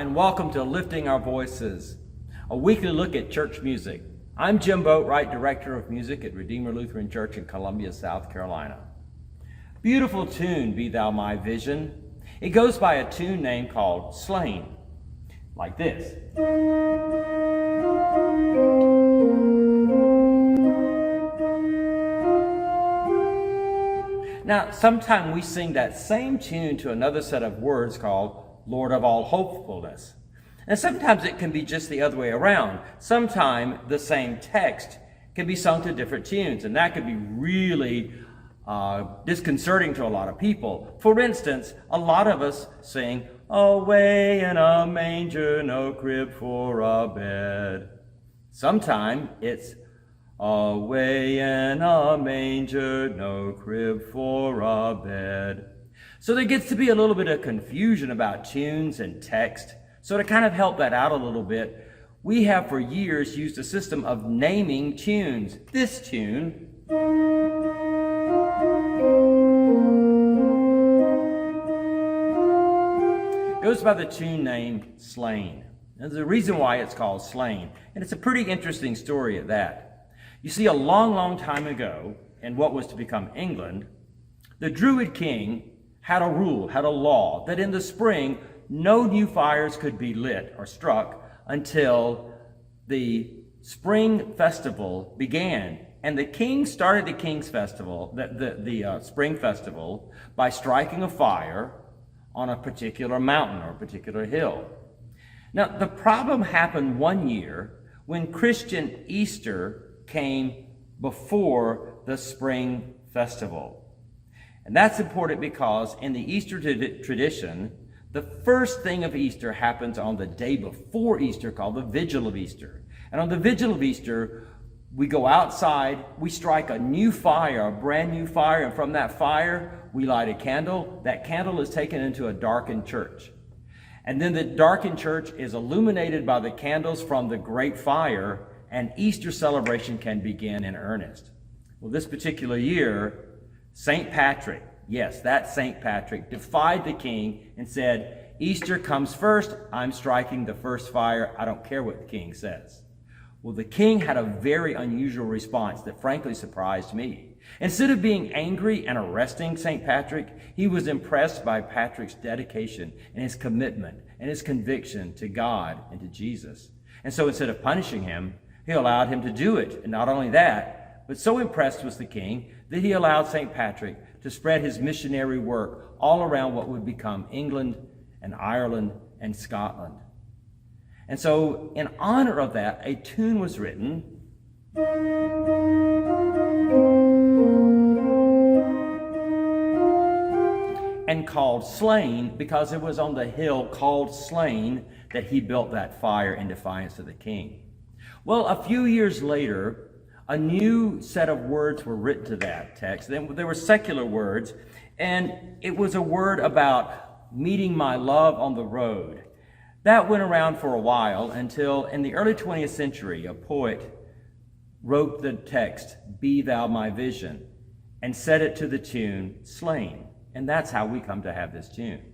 and welcome to Lifting Our Voices, a weekly look at church music. I'm Jim Boatwright, Director of Music at Redeemer Lutheran Church in Columbia, South Carolina. Beautiful tune, Be Thou My Vision. It goes by a tune name called Slain, like this. Now, sometimes we sing that same tune to another set of words called Lord of All Hopefulness. And sometimes it can be just the other way around. Sometimes the same text can be sung to different tunes, and that could be really disconcerting to a lot of people. For instance, a lot of us sing, "Away in a manger, no crib for a bed." Sometimes it's "Away in a manger, no crib for a bed." So there gets to be a little bit of confusion about tunes and text. So to kind of help that out a little bit, we have for years used a system of naming tunes. This tune goes by the tune name Slain. There's a reason why it's called Slain, and it's a pretty interesting story at that. You see, a long, long time ago, in what was to become England, the Druid king had a rule, had a law, that in the spring, no new fires could be lit or struck until the spring festival began. And the king started the king's festival, the spring festival, by striking a fire on a particular mountain or a particular hill. Now, the problem happened one year when Christian Easter came before the spring festival. And that's important because in the Easter tradition, the first thing of Easter happens on the day before Easter, called the Vigil of Easter. And on the Vigil of Easter, we go outside, we strike a new fire, a brand new fire, and from that fire, we light a candle. That candle is taken into a darkened church. And then the darkened church is illuminated by the candles from the great fire, and Easter celebration can begin in earnest. Well, this particular year, St. Patrick, yes, that St. Patrick, defied the king and said, "Easter comes first, I'm striking the first fire, I don't care what the king says." Well, the king had a very unusual response that frankly surprised me. Instead of being angry and arresting St. Patrick, he was impressed by Patrick's dedication and his commitment and his conviction to God and to Jesus. And so instead of punishing him, he allowed him to do it. And not only that, but so impressed was the king that he allowed St. Patrick to spread his missionary work all around what would become England and Ireland and Scotland. And so in honor of that, a tune was written and called Slain because it was on the hill called Slain that he built that fire in defiance of the king. Well, a few years later, a new set of words were written to that text. There were secular words, and it was a word about meeting my love on the road. That went around for a while until in the early 20th century, a poet wrote the text, "Be Thou My Vision," and set it to the tune Slain. And that's how we come to have this tune.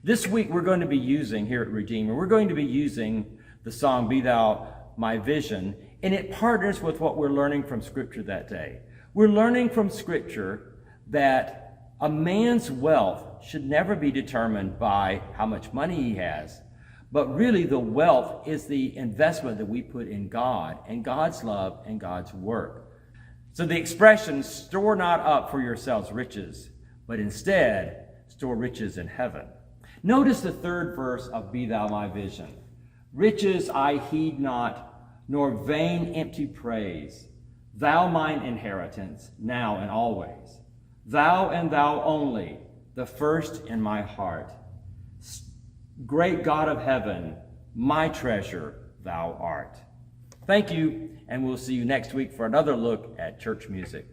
This week, we're going to be using, here at Redeemer, we're going to be using the song, "Be Thou My Vision," and it partners with what we're learning from Scripture that day. We're learning from Scripture that a man's wealth should never be determined by how much money he has, but really the wealth is the investment that we put in God and God's love and God's work. So the expression, "Store not up for yourselves riches, but instead store riches in heaven." Notice the third verse of "Be Thou My Vision." "Riches I heed not, nor vain empty praise. Thou mine inheritance, now and always. Thou and thou only, the first in my heart. Great God of heaven, my treasure thou art." Thank you, and we'll see you next week for another look at church music.